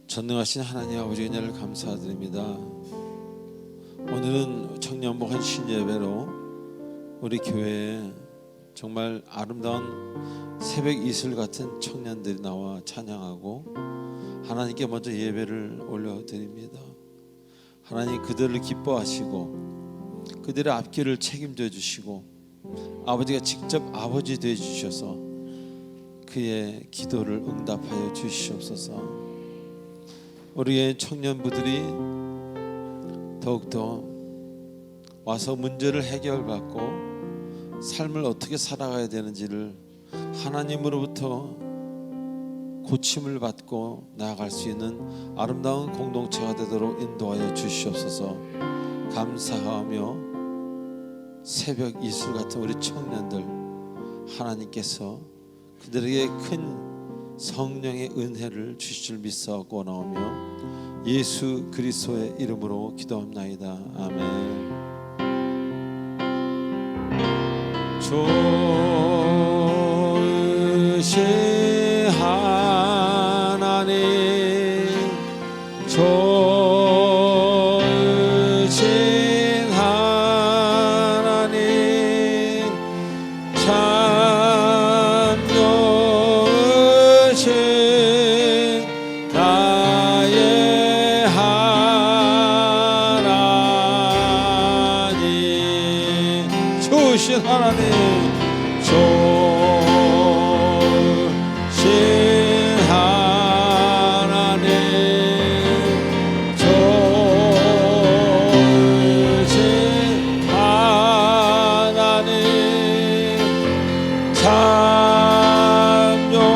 전능하신 하나님 아버지 은혜를 감사드립니다. 오늘은 청년부 헌신 예배로 우리 교회에 정말 아름다운 새벽 이슬 같은 청년들이 나와 찬양하고 하나님께 먼저 예배를 올려드립니다. 하나님 그들을 기뻐하시고 그들의 앞길을 책임져 주시고 아버지가 직접 아버지 되어 주셔서 그의 기도를 응답하여 주시옵소서. 우리의 청년부들이 더욱더 와서 문제를 해결받고 삶을 어떻게 살아가야 되는지를 하나님으로부터 고침을 받고 나아갈 수 있는 아름다운 공동체가 되도록 인도하여 주시옵소서. 감사하며 새벽 이슬 같은 우리 청년들 하나님께서 그들에게 큰 성령의 은혜를 주실 줄 믿사옵고 나오며 예수 그리스도의 이름으로 기도합나이다. 아멘. 좋으신 하나님, 좋으신 하나님, 참 좋으신 나의 하나님, 좋으신 하나님, 좋으신 하나님, 좋으신 하나님, 참 좋으신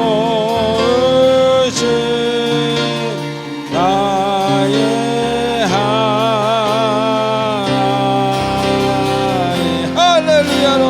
나의 하나님. 할렐루야로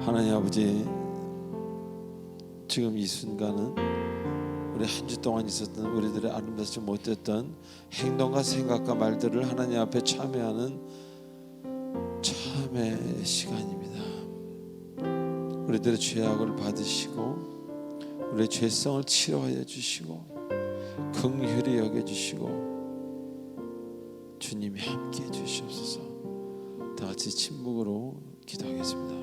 하나님 아버지, 지금 이 순간은 우리 한 주 동안 있었던 우리들의 아름답지 못했던 행동과 생각과 말들을 하나님 앞에 참회하는 참회 시간입니다. 우리들의 죄악을 받으시고 우리의 죄성을 치료하여 주시고 긍휼히 여겨주시고 주님이 함께해 주시옵소서. 다 같이 침묵으로 기도하겠습니다.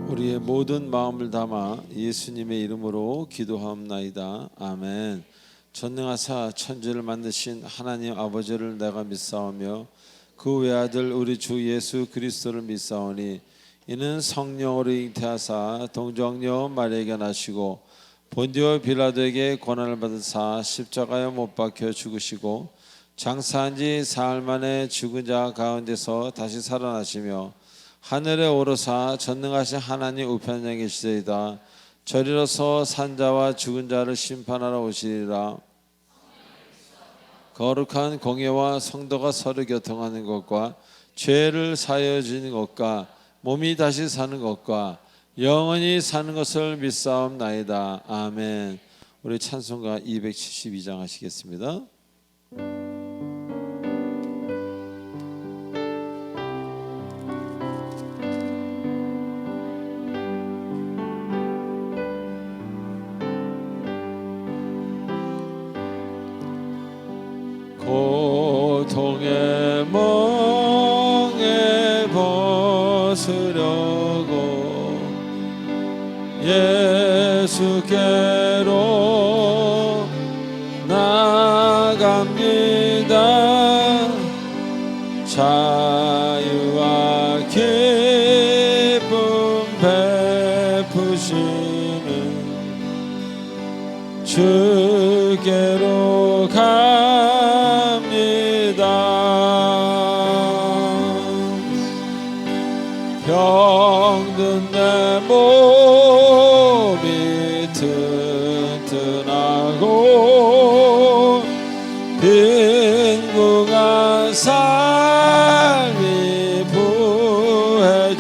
우리의 모든 마음을 담아 예수님의 이름으로 기도하옵나이다. 아멘. 전능하사 천지를 만드신 하나님 아버지를 내가 믿사오며 그 외아들 우리 주 예수 그리스도를 믿사오니 이는 성령으로 잉태하사 동정녀 마리아에게 나시고 본디오 빌라도에게 고난을 받으사 십자가에 못 박혀 죽으시고 장사한 지 사흘 만에 죽은 자 가운데서 다시 살아나시며 하늘에 오르사 전능하신 하나님 우편에 계시리이다. 저리로서 산자와 죽은 자를 심판하러 오시리라. 거룩한 공예와 성도가 서로 교통하는 것과 죄를 사하여 주는 것과 몸이 다시 사는 것과 영원히 사는 것을 믿사옵나이다. 아멘. 우리 찬송가 272장 하시겠습니다. 고통의 멍에 벗으려고 예수께로 나갑니다. 자유와 기쁨 베푸시는 주께로 병든 내 몸이 튼튼하고 빈궁한 삶이 부해지며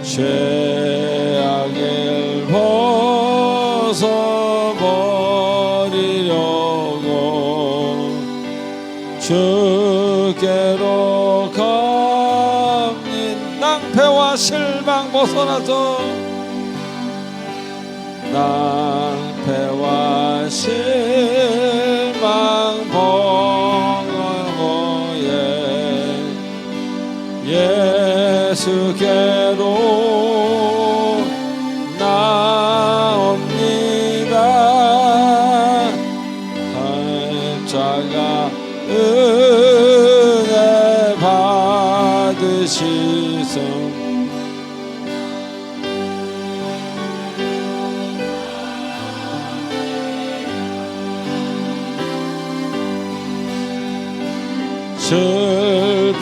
죄악을 벗어버리려고 주께로 낭패와 실망 벗어나서 낭패와 실망 벗어나고에 예수께로 나옵니다. 십자가 은혜 받으시소.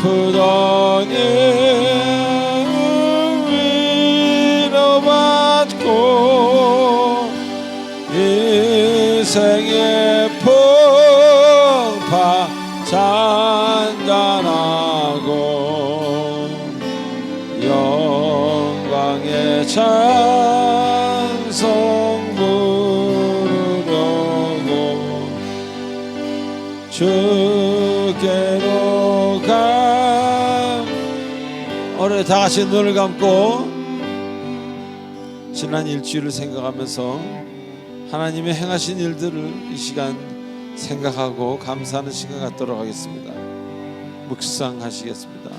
슬프더니 위로받고 인생의 풍파 잔잔하고 영광의 찬송 부르려고 주께로 오늘 다 같이 눈을 감고 지난 일주일을 생각하면서 하나님의 행하신 일들을 이 시간 생각하고 감사하는 시간 갖도록 하겠습니다. 묵상하시겠습니다.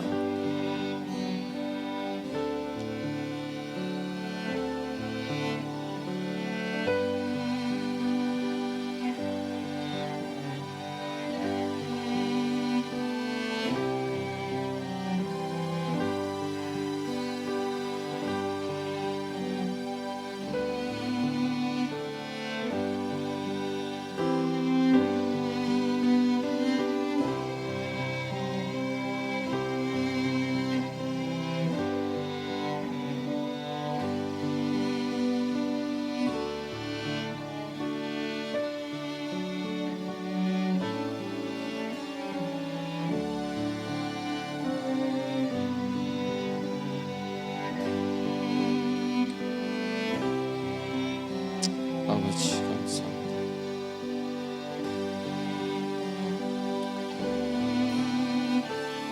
아버지 감사합니다.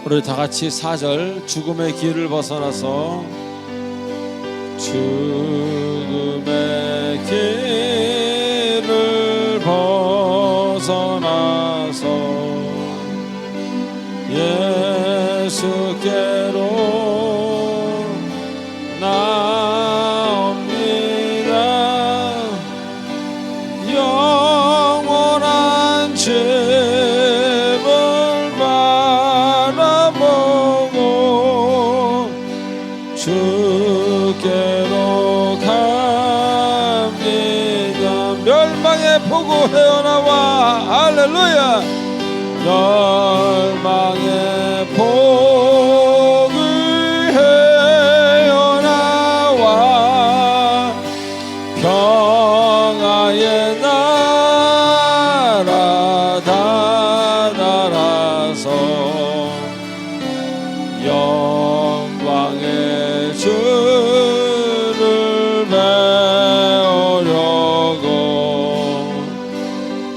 우리 다 같이 4절 죽음의 길을 벗어나서 죽음의 길을 벗어나서 예수께로 나옵니다. 영원한 집을 바라보고 주께로 가 열방의 복을 헤어나와 평화의 나라 다 날아서 영광의 주를 배우려고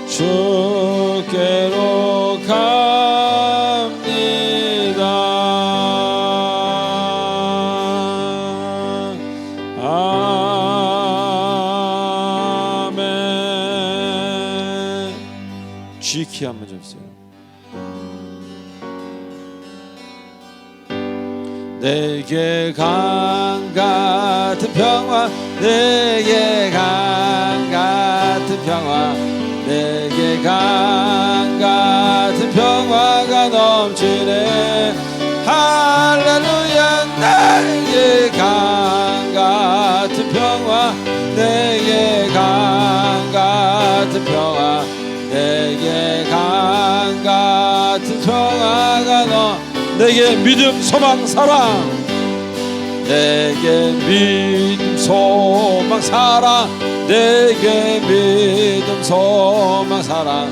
주께로 갑니다. 아멘. 지키 한번 줍세요. 내게 강 같은 평화, 내게 강 같은 평화, 내게 강 같은 평화가 넘치네. 할렐루야. 내게 강 같은 평화, 내게 강 같은 평화, 내게 강 같은 평화가 내게 믿음, 소망, 사랑, 내게 믿음, 소망, 사랑, 내게 믿음, 소망, 사랑,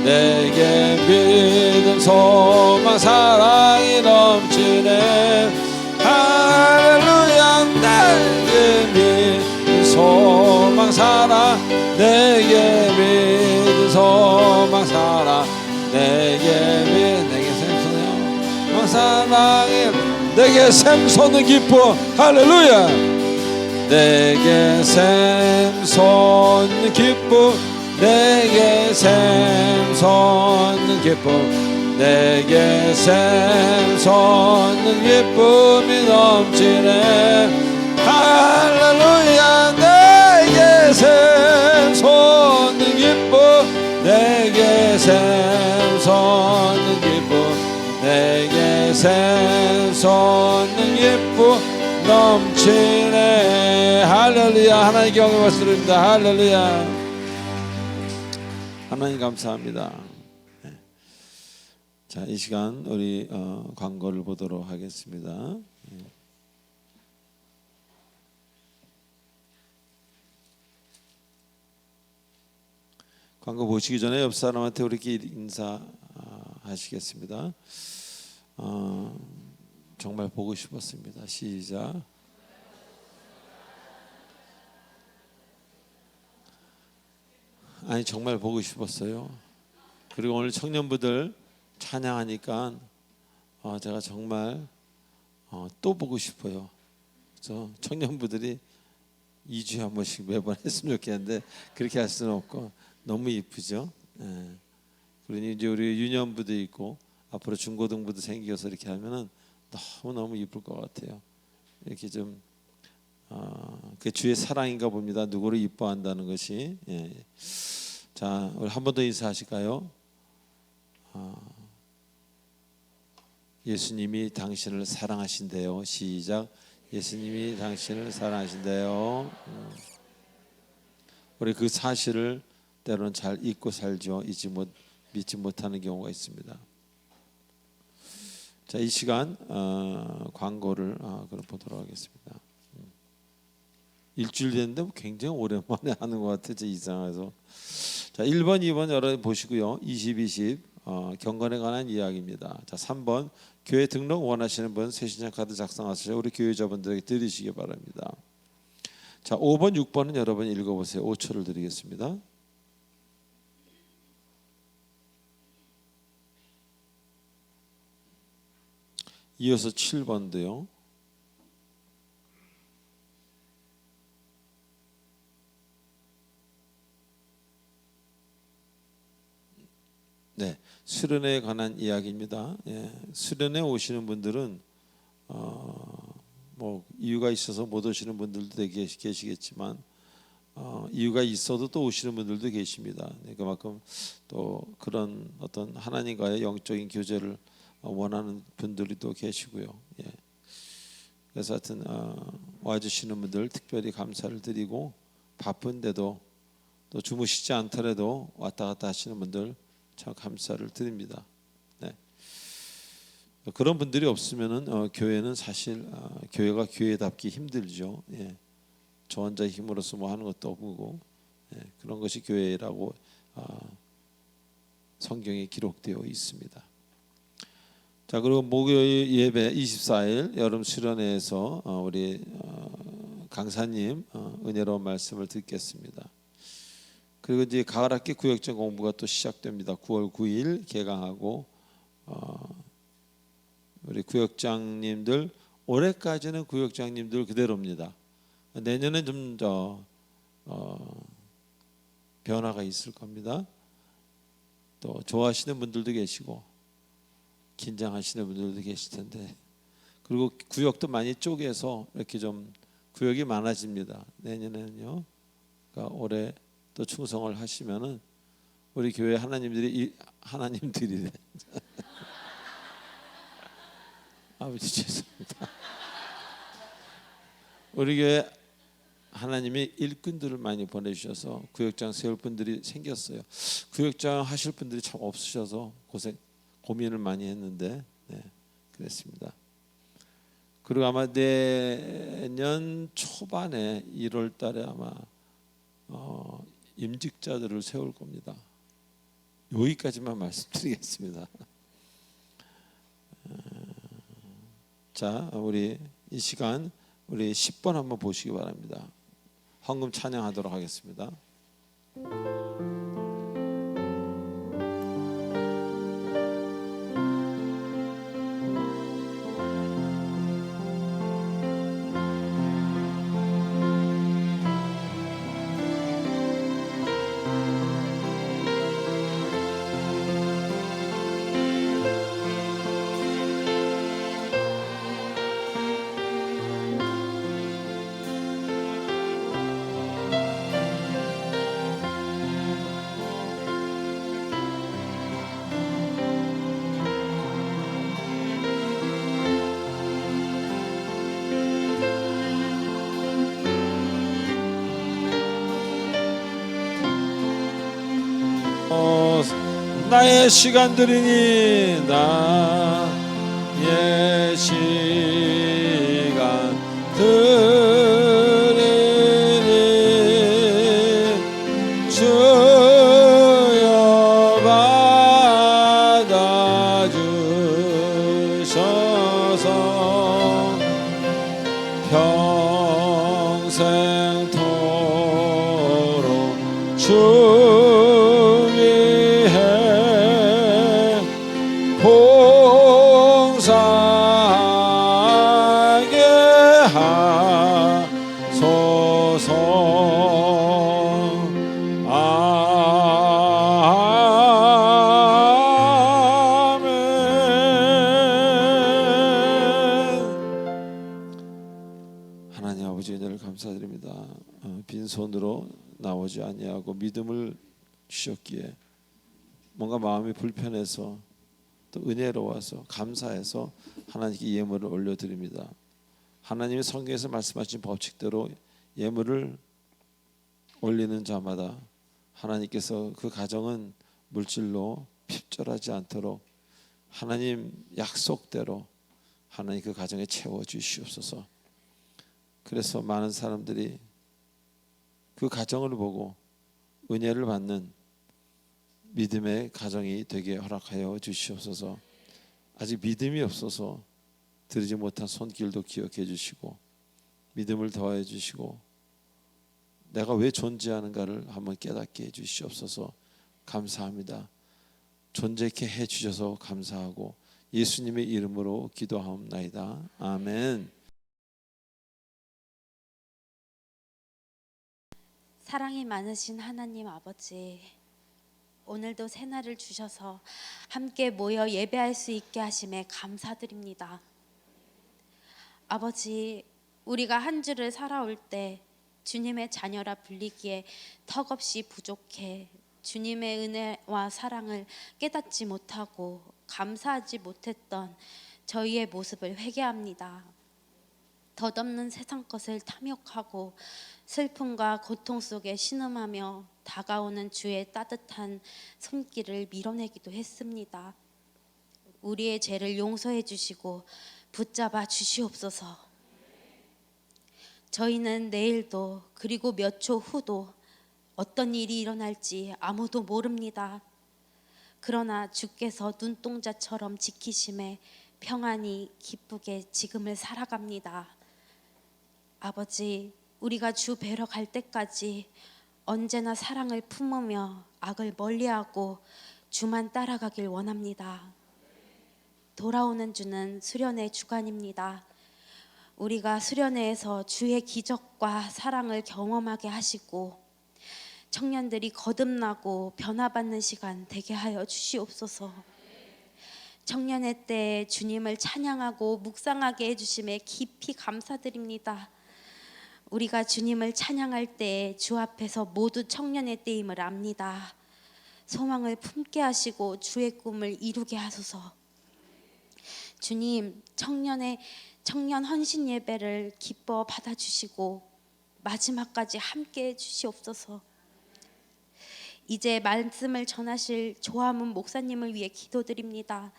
내게 믿음, 소망, 사랑이 넘치네. 할렐루야. 내게 믿음, 소망, 사랑, 내게 믿음, 소망, 사랑, 내게 사랑해. 내게 샘솟는 기쁨. 할렐루야. 내게 샘솟는 기쁨, 내게 샘솟는 기쁨, 내게 샘솟는 기쁨이 넘치네. 할렐루야. 내게 샘솟는 기쁨, 내게 샘솟는 기쁨, 내게 샘솟는 기쁨 넘치네. 할렐루야. 하나님 경외 말씀드립니다. 할렐루야. 하나님 감사합니다. 자, 이 시간 우리 광고를 보도록 하겠습니다. 광고 보시기 전에 옆 사람한테 우리끼리 인사하시겠습니다. 정말 보고 싶었습니다. 시작. 아니 정말 보고 싶었어요. 그리고 오늘 청년부들 찬양하니까 제가 정말 또 보고 싶어요. 그래서 청년부들이 2주에 한 번씩 매번 했으면 좋겠는데 그렇게 할 수는 없고 너무 이쁘죠. 그러니 이제 우리 유년부도 있고 앞으로 중고등부도 생겨서 이렇게 하면은 너무 이쁠 것 같아요. 이렇게 좀 그 주의 사랑인가 봅니다. 누구를 이뻐한다는 것이. 자, 우리 한 번 더 인사하실까요? 예수님이 당신을 사랑하신대요. 시작. 예수님이 당신을 사랑하신대요. 우리 그 사실을 때로는 잘 잊고 살죠. 믿지 못하는 경우가 있습니다. 자, 이 시간 광고를 그럼 보도록 하겠습니다. 일주일 됐는데 굉장히 오랜만에 하는 것 같아요. 이상해서. 자, 1번, 2번 여러분 보시고요. 20, 20 경건에 관한 이야기입니다. 자, 3번 교회 등록 원하시는 분 새신장 카드 작성하셔서 우리 교회자분들에게 드리시기 바랍니다. 자, 5번, 6번은 여러분 읽어보세요. 5초를 드리겠습니다. 이어서 7번도요. 네, 수련회에 관한 이야기입니다. 수련회 오시는 분들은 뭐 이유가 있어서 못 오시는 분들도 계시겠지만 이유가 있어도 또 오시는 분들도 계십니다. 그만큼 또 그런 어떤 하나님과의 영적인 교제를 원하는 분들이 또 계시고요. 그래서 하여튼 와주시는 분들 특별히 감사를 드리고 바쁜데도 또 주무시지 않더라도 왔다 갔다 하시는 분들 참 감사를 드립니다. 그런 분들이 없으면은 교회는 사실 교회가 교회답기 힘들죠. 예. 저 혼자 힘으로서 뭐 하는 것도 없고 그런 것이 교회라고 성경에 기록되어 있습니다. 자, 그리고 목요일 예배 24일 여름 수련회에서 우리 강사님 은혜로운 말씀을 듣겠습니다. 그리고 이제 가을학기 구역장 공부가 또 시작됩니다. 9월 9일 개강하고 우리 구역장님들 올해까지는 구역장님들 그대로입니다. 내년에 좀 더 변화가 있을 겁니다. 또 좋아하시는 분들도 계시고 긴장하시는 분들도 계실 텐데, 그리고 구역도 많이 쪼개서 이렇게 좀 구역이 많아집니다. 내년에는요. 그러니까 올해 또 충성을 하시면은 우리 교회 하나님들이래. 아버지 죄송합니다. 우리 교회 하나님이 일꾼들을 많이 보내주셔서 구역장 세울 분들이 생겼어요. 구역장 하실 분들이 참 없으셔서 고민을 많이 했는데 그랬습니다. 그리고 아마 내년 초반에 1월 달에 아마 임직자들을 세울 겁니다. 여기까지만 말씀드리겠습니다. 자, 우리 이 시간 우리 10번 한번 보시기 바랍니다. 헌금 찬양하도록 하겠습니다. 나의 시간들이니 나의 시간들이니 주여 받아주셔서 평생토록 봉사하게 하소서. 아멘. 하나님 아버지 은혜를 감사드립니다. 빈손으로 나오지 아니하고 믿음을 주셨기에 뭔가 마음이 불편해서 또 은혜로워서 감사해서 하나님께 예물을 올려드립니다. 하나님의 성경에서 말씀하신 법칙대로 예물을 올리는 자마다 하나님께서 그 가정은 물질로 핍절하지 않도록 하나님 약속대로 하나님 그 가정에 채워주시옵소서. 그래서 많은 사람들이 그 가정을 보고 은혜를 받는 믿음의 가정이 되게 허락하여 주시옵소서. 아직 믿음이 없어서 드리지 못한 손길도 기억해 주시고 믿음을 더해 주시고 내가 왜 존재하는가를 한번 깨닫게 해 주시옵소서. 감사합니다. 존재케 해 주셔서 감사하고 예수님의 이름으로 기도하옵나이다. 아멘. 사랑이 많으신 하나님 아버지, 오늘도 새날을 주셔서 함께 모여 예배할 수 있게 하심에 감사드립니다. 아버지, 우리가 한 주를 살아올 때 주님의 자녀라 불리기에 턱없이 부족해 주님의 은혜와 사랑을 깨닫지 못하고 감사하지 못했던 저희의 모습을 회개합니다. 덧없는 세상 것을 탐욕하고 슬픔과 고통 속에 신음하며 다가오는 주의 따뜻한 손길을 밀어내기도 했습니다. 우리의 죄를 용서해 주시고 붙잡아 주시옵소서. 저희는 내일도 그리고 몇 초 후도 어떤 일이 일어날지 아무도 모릅니다. 그러나 주께서 눈동자처럼 지키심에 평안히 기쁘게 지금을 살아갑니다. 아버지, 우리가 주 뵈러 갈 때까지 언제나 사랑을 품으며 악을 멀리하고 주만 따라가길 원합니다. 돌아오는 주는 수련의 주간입니다. 우리가 수련회에서 주의 기적과 사랑을 경험하게 하시고 청년들이 거듭나고 변화받는 시간 되게 하여 주시옵소서. 청년의 때에 주님을 찬양하고 묵상하게 해주심에 깊이 감사드립니다. 우리가 주님을 찬양할 때에 주 앞에서 모두 청년의 때임을 압니다. 소망을 품게 하시고 주의 꿈을 이루게 하소서. 주님, 청년 헌신 예배를 기뻐 받아주시고 마지막까지 함께 해주시옵소서. 이제 말씀을 전하실 조화문 목사님을 위해 기도드립니다.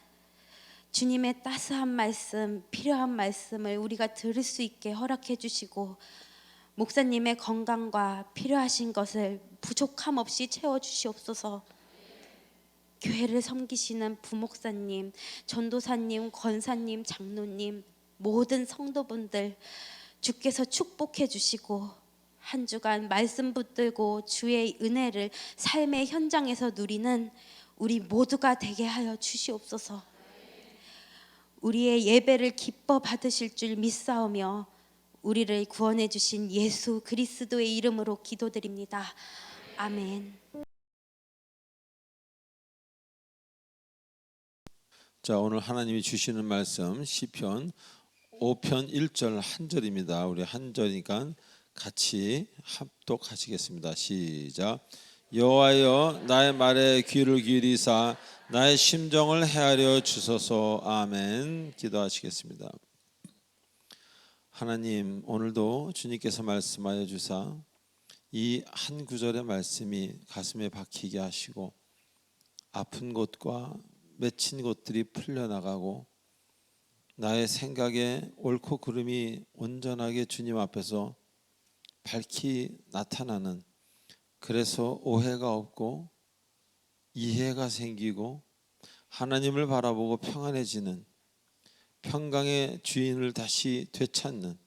주님의 따스한 말씀, 필요한 말씀을 우리가 들을 수 있게 허락해 주시고 목사님의 건강과 필요하신 것을 부족함 없이 채워 주시옵소서. 교회를 섬기시는 부목사님, 전도사님, 권사님, 장로님, 모든 성도분들 주께서 축복해 주시고 한 주간 말씀 붙들고 주의 은혜를 삶의 현장에서 누리는 우리 모두가 되게 하여 주시옵소서. 우리의 예배를 기뻐 받으실 줄 믿사오며 우리를 구원해 주신 예수 그리스도의 이름으로 기도드립니다. 아멘. 자, 오늘 하나님이 주시는 말씀 시편 5편 1절 한 절입니다. 우리 한 절이니까 같이 합독하시겠습니다. 시작. 여호와여, 나의 말에 귀를 기울이사 나의 심정을 헤아려 주소서. 아멘. 기도하시겠습니다. 하나님, 오늘도 주님께서 말씀하여 주사 이 한 구절의 말씀이 가슴에 박히게 하시고 아픈 곳과 맺힌 곳들이 풀려나가고 나의 생각에 옳고 그름이 온전하게 주님 앞에서 밝히 나타나는, 그래서 오해가 없고 이해가 생기고 하나님을 바라보고 평안해지는, 평강의 주인을 다시 되찾는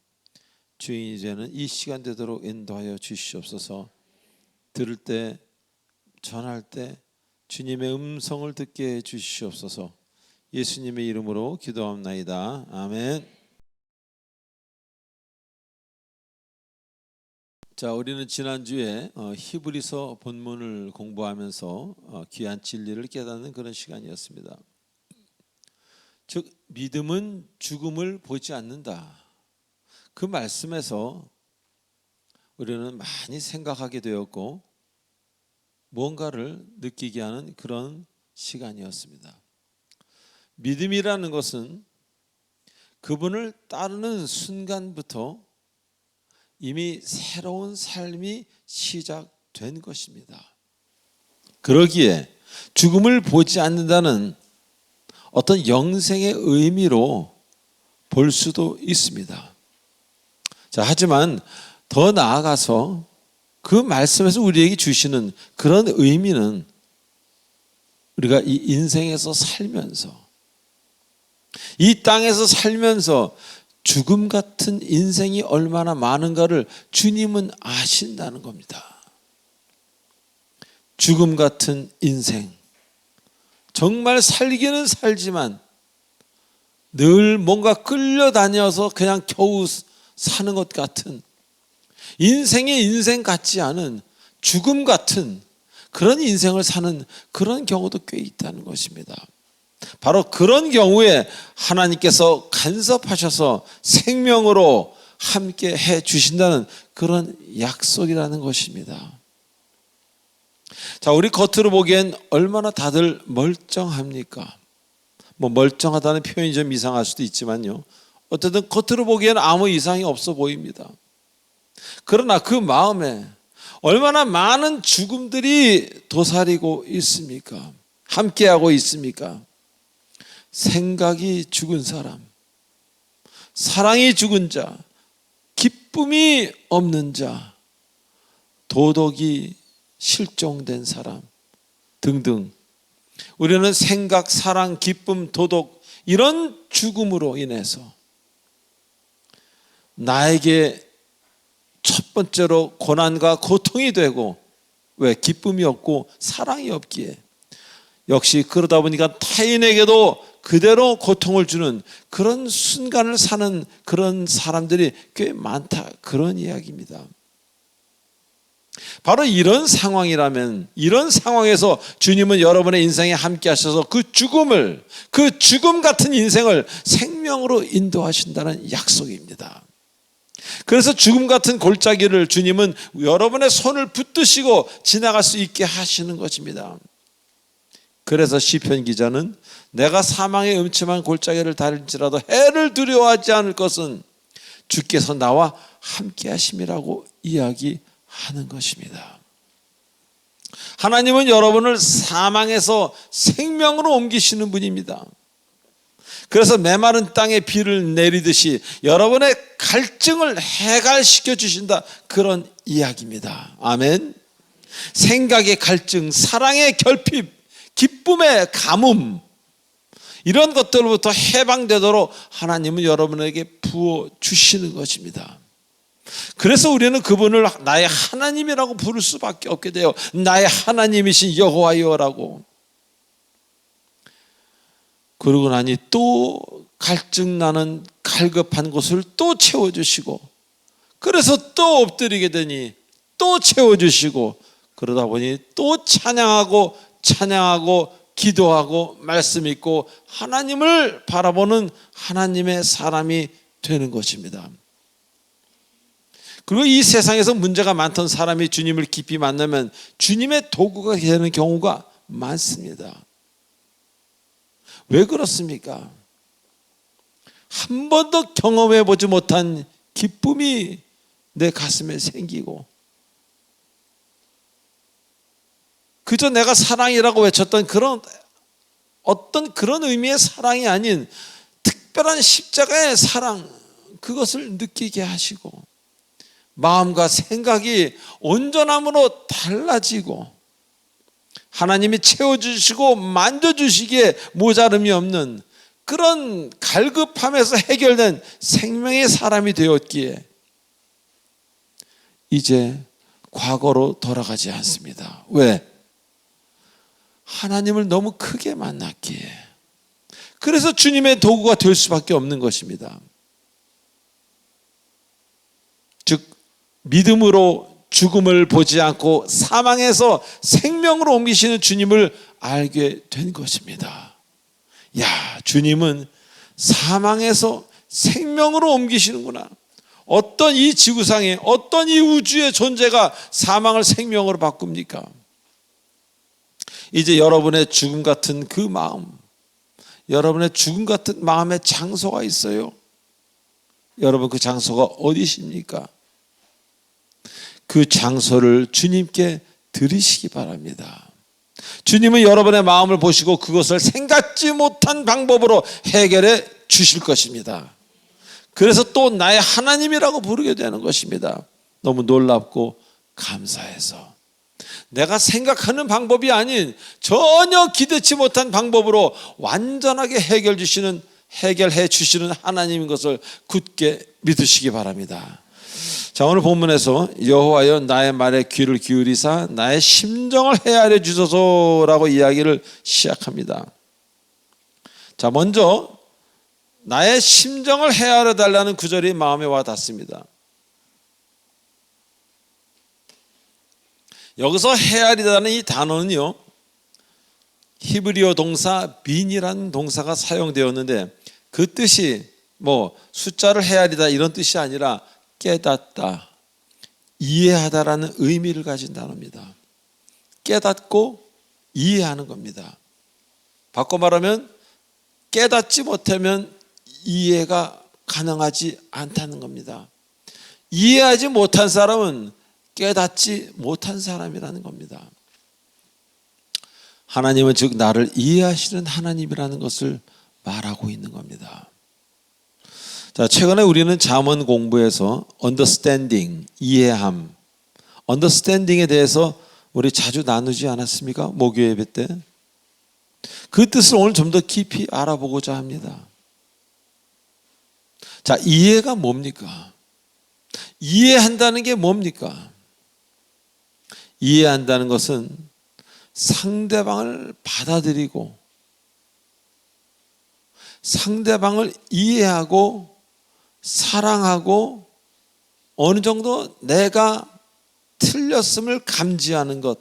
주인이 되는 이 시간 되도록 인도하여 주시옵소서. 들을 때, 전할 때 주님의 음성을 듣게 해 주시옵소서. 예수님의 이름으로 기도합나이다. 아멘. 자, 우리는 지난주에 히브리서 본문을 공부하면서 귀한 진리를 깨닫는 그런 시간이었습니다. 즉, 믿음은 죽음을 보지 않는다. 그 말씀에서 우리는 많이 생각하게 되었고 뭔가를 느끼게 하는 그런 시간이었습니다. 믿음이라는 것은 그분을 따르는 순간부터 이미 새로운 삶이 시작된 것입니다. 그러기에 죽음을 보지 않는다는 어떤 영생의 의미로 볼 수도 있습니다. 자, 하지만 더 나아가서 그 말씀에서 우리에게 주시는 그런 의미는 우리가 이 인생에서 살면서, 이 땅에서 살면서 죽음 같은 인생이 얼마나 많은가를 주님은 아신다는 겁니다. 죽음 같은 인생, 정말 살기는 살지만 늘 뭔가 끌려다녀서 그냥 겨우 사는 것 같은, 인생의 인생 같지 않은 죽음 같은 그런 인생을 사는 그런 경우도 꽤 있다는 것입니다. 바로 그런 경우에 하나님께서 간섭하셔서 생명으로 함께 해 주신다는 그런 약속이라는 것입니다. 자, 우리 겉으로 보기엔 얼마나 다들 멀쩡합니까? 멀쩡하다는 표현이 좀 이상할 수도 있지만요, 어쨌든 겉으로 보기엔 아무 이상이 없어 보입니다. 그러나 그 마음에 얼마나 많은 죽음들이 도사리고 있습니까? 함께하고 있습니까? 생각이 죽은 사람, 사랑이 죽은 자, 기쁨이 없는 자, 도덕이 실종된 사람 등등, 우리는 생각, 사랑, 기쁨, 도덕 이런 죽음으로 인해서 나에게 첫 번째로 고난과 고통이 되고, 왜? 기쁨이 없고 사랑이 없기에. 역시 그러다 보니까 타인에게도 그대로 고통을 주는 그런 순간을 사는 그런 사람들이 꽤 많다, 그런 이야기입니다. 바로 이런 상황이라면, 이런 상황에서 주님은 여러분의 인생에 함께 하셔서 그 죽음을, 그 죽음 같은 인생을 생명으로 인도하신다는 약속입니다. 그래서 죽음 같은 골짜기를 주님은 여러분의 손을 붙드시고 지나갈 수 있게 하시는 것입니다. 그래서 시편 기자는 내가 사망의 음침한 골짜기를 달릴지라도 해를 두려워하지 않을 것은 주께서 나와 함께 하심이라고 이야기하는 것입니다. 하나님은 여러분을 사망에서 생명으로 옮기시는 분입니다. 그래서 메마른 땅에 비를 내리듯이 여러분의 갈증을 해갈시켜 주신다, 그런 이야기입니다. 아멘. 생각의 갈증, 사랑의 결핍, 기쁨의 가뭄, 이런 것들로부터 해방되도록 하나님은 여러분에게 부어주시는 것입니다. 그래서 우리는 그분을 나의 하나님이라고 부를 수밖에 없게 돼요. 나의 하나님이신 여호와여라고. 그러고 나니 또 갈증나는 갈급한 곳을 또 채워주시고, 그래서 또 엎드리게 되니 또 채워주시고, 그러다 보니 또 찬양하고 기도하고 말씀 읽고 하나님을 바라보는 하나님의 사람이 되는 것입니다. 그리고 이 세상에서 문제가 많던 사람이 주님을 깊이 만나면 주님의 도구가 되는 경우가 많습니다. 왜 그렇습니까? 한 번도 경험해 보지 못한 기쁨이 내 가슴에 생기고, 그저 내가 사랑이라고 외쳤던 그런 어떤 그런 의미의 사랑이 아닌 특별한 십자가의 사랑, 그것을 느끼게 하시고 마음과 생각이 온전함으로 달라지고 하나님이 채워주시고 만져주시기에 모자름이 없는 그런 갈급함에서 해결된 생명의 사람이 되었기에 이제 과거로 돌아가지 않습니다. 왜? 하나님을 너무 크게 만났기에. 그래서 주님의 도구가 될 수밖에 없는 것입니다. 즉 믿음으로 죽음을 보지 않고 사망에서 생명으로 옮기시는 주님을 알게 된 것입니다. 야, 주님은 사망에서 생명으로 옮기시는구나. 어떤 이 지구상에, 어떤 이 우주의 존재가 사망을 생명으로 바꿉니까? 이제 여러분의 죽음 같은 그 마음, 여러분의 죽음 같은 마음의 장소가 있어요. 여러분 그 장소가 어디십니까? 그 장소를 주님께 드리시기 바랍니다. 주님은 여러분의 마음을 보시고 그것을 생각지 못한 방법으로 해결해 주실 것입니다. 그래서 또 나의 하나님이라고 부르게 되는 것입니다. 너무 놀랍고 감사해서 내가 생각하는 방법이 아닌 전혀 기대치 못한 방법으로 완전하게 해결해 주시는 하나님인 것을 굳게 믿으시기 바랍니다. 자, 오늘 본문에서 여호와여 나의 말에 귀를 기울이사 나의 심정을 헤아려 주소서라고 이야기를 시작합니다. 자, 먼저 나의 심정을 헤아려 달라는 구절이 마음에 와 닿습니다. 여기서 헤아리다는 이 단어는요, 히브리어 동사 빈이라는 동사가 사용되었는데 그 뜻이 뭐 숫자를 헤아리다 이런 뜻이 아니라 깨닫다, 이해하다라는 의미를 가진 단어입니다. 깨닫고 이해하는 겁니다. 바꿔 말하면 깨닫지 못하면 이해가 가능하지 않다는 겁니다. 이해하지 못한 사람은 깨닫지 못한 사람이라는 겁니다. 하나님은 즉 나를 이해하시는 하나님이라는 것을 말하고 있는 겁니다. 자, 최근에 우리는 잠언 공부에서 understanding, 이해함, understanding에 대해서 우리 자주 나누지 않았습니까? 목요 예배 때. 그 뜻을 오늘 좀 더 깊이 알아보고자 합니다. 자, 이해가 뭡니까? 이해한다는 게 뭡니까? 이해한다는 것은 상대방을 받아들이고 상대방을 이해하고 사랑하고 어느 정도 내가 틀렸음을 감지하는 것,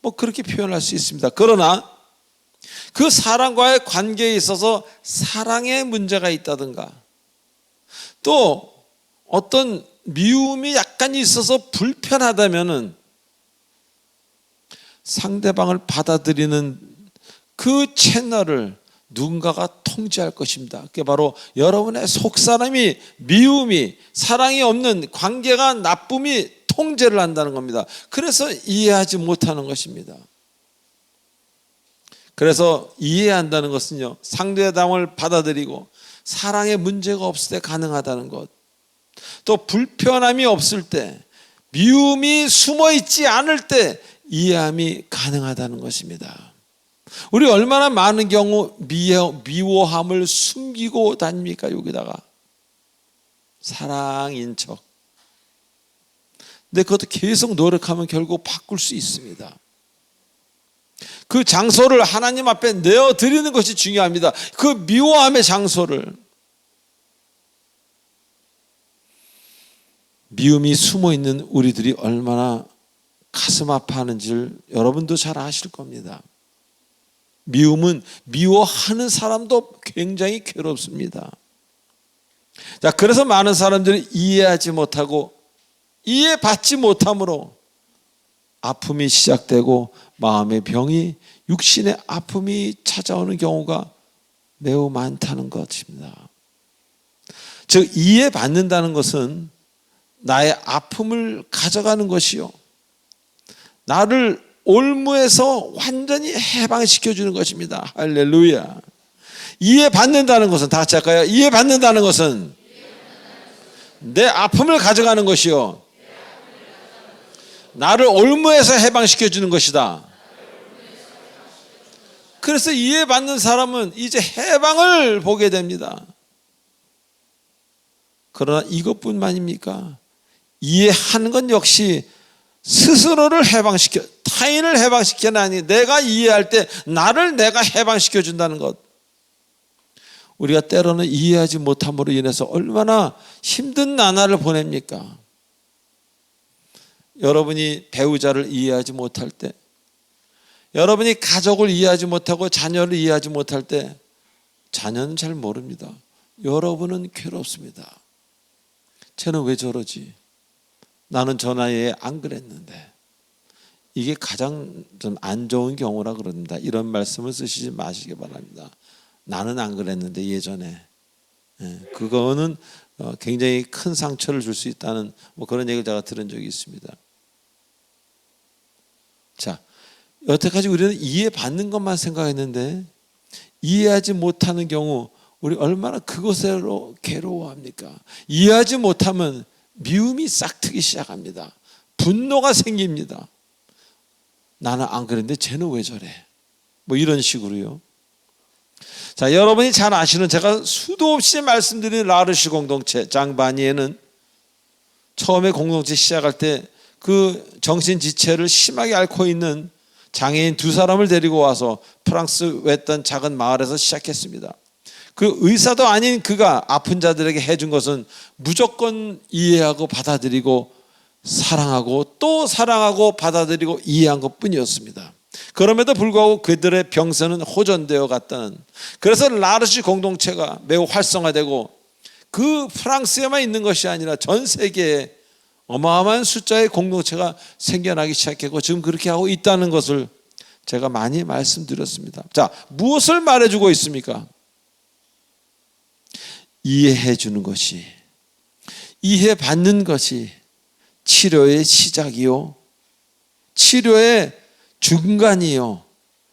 뭐 그렇게 표현할 수 있습니다. 그러나 그 사람과의 관계에 있어서 사랑의 문제가 있다든가 또 어떤 미움이 약간 있어서 불편하다면은 상대방을 받아들이는 그 채널을 누군가가 통제할 것입니다. 그게 바로 여러분의 속사람이 미움이 사랑이 없는 관계가 나쁨이 통제를 한다는 겁니다. 그래서 이해하지 못하는 것입니다. 그래서 이해한다는 것은요, 상대방을 받아들이고 사랑의 문제가 없을 때 가능하다는 것, 또 불편함이 없을 때, 미움이 숨어있지 않을 때 이해함이 가능하다는 것입니다. 우리 얼마나 많은 경우 미워함을 숨기고 다닙니까? 여기다가 사랑인 척. 근데 그것도 계속 노력하면 결국 바꿀 수 있습니다. 그 장소를 하나님 앞에 내어드리는 것이 중요합니다. 그 미워함의 장소를. 미움이 숨어있는 우리들이 얼마나 가슴 아파하는지를 여러분도 잘 아실 겁니다. 미움은 미워하는 사람도 굉장히 괴롭습니다. 자, 그래서 많은 사람들이 이해하지 못하고 이해받지 못함으로 아픔이 시작되고 마음의 병이, 육신의 아픔이 찾아오는 경우가 매우 많다는 것입니다. 즉, 이해받는다는 것은 나의 아픔을 가져가는 것이요, 나를 올무에서 완전히 해방시켜주는 것입니다. 할렐루야. 이해받는다는 것은, 다 같이 할까요? 이해받는다는 것은 내 아픔을 가져가는 것이요, 나를 올무에서 해방시켜주는 것이다. 그래서 이해받는 사람은 이제 해방을 보게 됩니다. 그러나 이것뿐만입니까? 이해하는 건 역시 스스로를 해방시켜, 타인을 해방시켜는 아니, 내가 이해할 때 나를 내가 해방시켜 준다는 것. 우리가 때로는 이해하지 못함으로 인해서 얼마나 힘든 나날을 보냅니까? 여러분이 배우자를 이해하지 못할 때, 여러분이 가족을 이해하지 못하고 자녀를 이해하지 못할 때, 자녀는 잘 모릅니다. 여러분은 괴롭습니다. 쟤는 왜 저러지? 나는 저 나이에 안 그랬는데. 이게 가장 좀 안 좋은 경우라 그럽니다. 이런 말씀을 쓰시지 마시기 바랍니다. 나는 안 그랬는데 예전에. 그거는 굉장히 큰 상처를 줄 수 있다는 뭐 그런 얘기를 제가 들은 적이 있습니다. 자, 여태까지 우리는 이해받는 것만 생각했는데 이해하지 못하는 경우 우리 얼마나 그것으로 괴로워합니까? 이해하지 못하면 미움이 싹트기 시작합니다. 분노가 생깁니다. 나는 안 그랬는데 쟤는 왜 저래? 뭐 이런 식으로요. 자, 여러분이 잘 아시는, 제가 수도 없이 말씀드린 라르시 공동체 장바니에는 처음에 공동체 시작할 때 그 정신지체를 심하게 앓고 있는 장애인 두 사람을 데리고 와서 프랑스 외딴 작은 마을에서 시작했습니다. 그 의사도 아닌 그가 아픈 자들에게 해준 것은 무조건 이해하고 받아들이고 사랑하고 또 사랑하고 받아들이고 이해한 것뿐이었습니다. 그럼에도 불구하고 그들의 병세는 호전되어 갔다는, 그래서 라르시 공동체가 매우 활성화되고 그 프랑스에만 있는 것이 아니라 전 세계에 어마어마한 숫자의 공동체가 생겨나기 시작했고 지금 그렇게 하고 있다는 것을 제가 많이 말씀드렸습니다. 자, 무엇을 말해주고 있습니까? 이해해 주는 것이, 이해받는 것이 치료의 시작이요, 치료의 중간이요,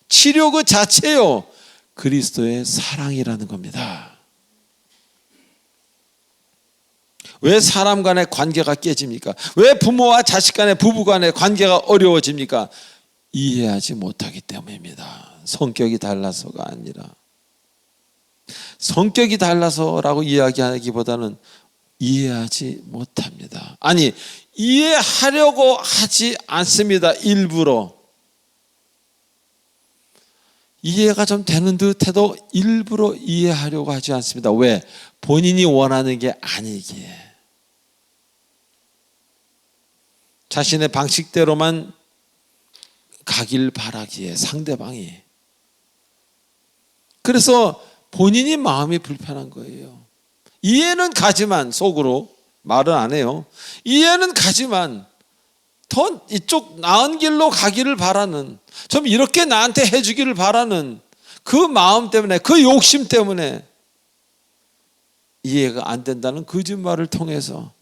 치료 그 자체요, 그리스도의 사랑이라는 겁니다. 왜 사람 간의 관계가 깨집니까? 왜 부모와 자식 간의 부부 간의 관계가 어려워집니까? 이해하지 못하기 때문입니다. 성격이 달라서가 아니라. 성격이 달라서라고 이야기하기보다는 이해하지 못합니다. 아니, 이해하려고 하지 않습니다. 일부러. 이해가 좀 되는 듯 해도 일부러 이해하려고 하지 않습니다. 왜? 본인이 원하는 게 아니기에. 자신의 방식대로만 가길 바라기에, 상대방이. 그래서 본인이 마음이 불편한 거예요. 이해는 가지만, 속으로 말은 안 해요. 이해는 가지만 더 이쪽 나은 길로 가기를 바라는, 좀 이렇게 나한테 해주기를 바라는 그 마음 때문에, 그 욕심 때문에 이해가 안 된다는 거짓말을 통해서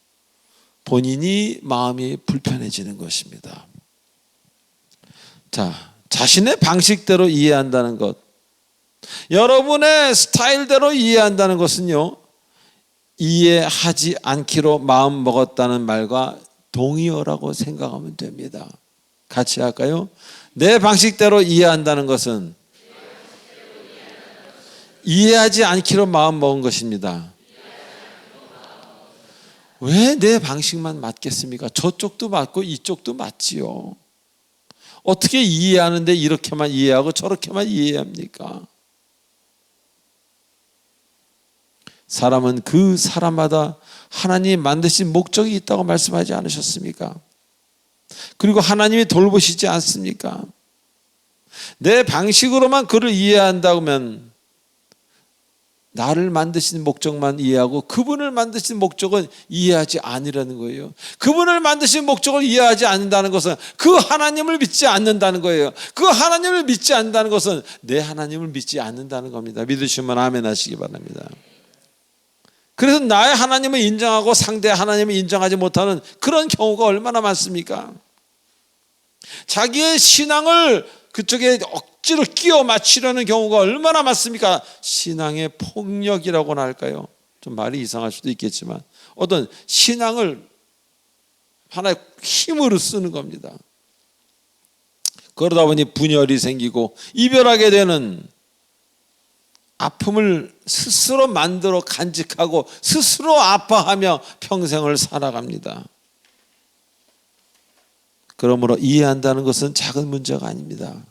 본인이 마음이 불편해지는 것입니다. 자, 자신의 방식대로 이해한다는 것, 여러분의 스타일대로 이해한다는 것은요, 이해하지 않기로 마음 먹었다는 말과 동의어라고 생각하면 됩니다. 같이 할까요? 내 방식대로 이해한다는 것은 이해하지 않기로 마음 먹은 것입니다. 왜 내 방식만 맞겠습니까? 저쪽도 맞고 이쪽도 맞지요. 어떻게 이해하는데 이렇게만 이해하고 저렇게만 이해합니까? 사람은 그 사람마다 하나님 만드신 목적이 있다고 말씀하지 않으셨습니까? 그리고 하나님이 돌보시지 않습니까? 내 방식으로만 그를 이해한다면 나를 만드신 목적만 이해하고 그분을 만드신 목적은 이해하지 않으라는 거예요. 그분을 만드신 목적을 이해하지 않는다는 것은 그 하나님을 믿지 않는다는 거예요. 그 하나님을 믿지 않는다는 것은 내 하나님을 믿지 않는다는 겁니다. 믿으시면 아멘 하시기 바랍니다. 그래서 나의 하나님을 인정하고 상대 하나님을 인정하지 못하는 그런 경우가 얼마나 많습니까? 자기의 신앙을 그쪽에 억지로 끼워 맞추려는 경우가 얼마나 많습니까? 신앙의 폭력이라고나 할까요? 좀 말이 이상할 수도 있겠지만 어떤 신앙을 하나의 힘으로 쓰는 겁니다. 그러다 보니 분열이 생기고 이별하게 되는, 아픔을 스스로 만들어 간직하고 스스로 아파하며 평생을 살아갑니다. 그러므로 이해한다는 것은 작은 문제가 아닙니다.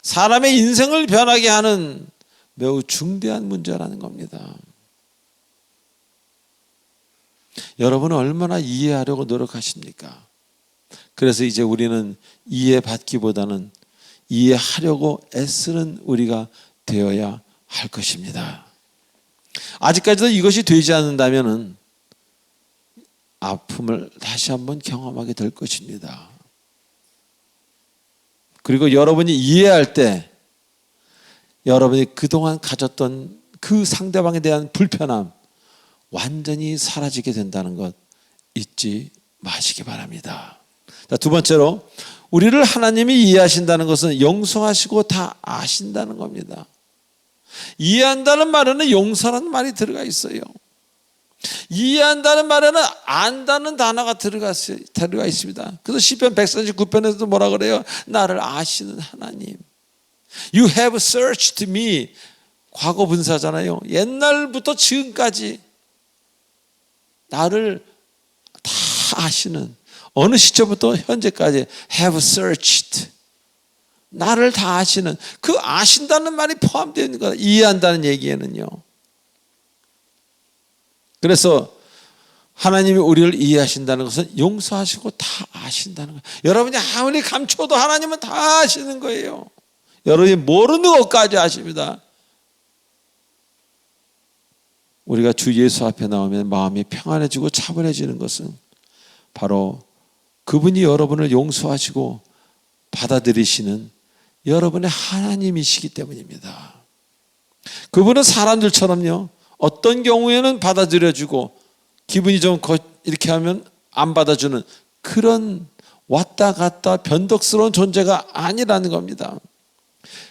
사람의 인생을 변하게 하는 매우 중대한 문제라는 겁니다. 여러분은 얼마나 이해하려고 노력하십니까? 그래서 이제 우리는 이해받기보다는 이해하려고 애쓰는 우리가 되어야 할 것입니다. 아직까지도 이것이 되지 않는다면 아픔을 다시 한번 경험하게 될 것입니다. 그리고 여러분이 이해할 때 여러분이 그동안 가졌던 그 상대방에 대한 불편함 완전히 사라지게 된다는 것 잊지 마시기 바랍니다. 자, 두 번째로 우리를 하나님이 이해하신다는 것은 용서하시고 다 아신다는 겁니다. 이해한다는 말에는 용서라는 말이 들어가 있어요. 이해한다는 말에는 안다는 단어가 들어가 있습니다. 그래서 시편 139편에서도 뭐라 그래요? 나를 아시는 하나님. You have searched me. 과거 분사잖아요. 옛날부터 지금까지 나를 다 아시는, 어느 시점부터 현재까지 have searched. 나를 다 아시는, 그 아신다는 말이 포함되어 있는 거다. 이해한다는 얘기에는요. 그래서 하나님이 우리를 이해하신다는 것은 용서하시고 다 아신다는 거예요. 여러분이 아무리 감춰도 하나님은 다 아시는 거예요. 여러분이 모르는 것까지 아십니다. 우리가 주 예수 앞에 나오면 마음이 평안해지고 차분해지는 것은 바로 그분이 여러분을 용서하시고 받아들이시는 여러분의 하나님이시기 때문입니다. 그분은 사람들처럼요, 어떤 경우에는 받아들여주고 기분이 좀 이렇게 하면 안 받아주는 그런 왔다 갔다 변덕스러운 존재가 아니라는 겁니다.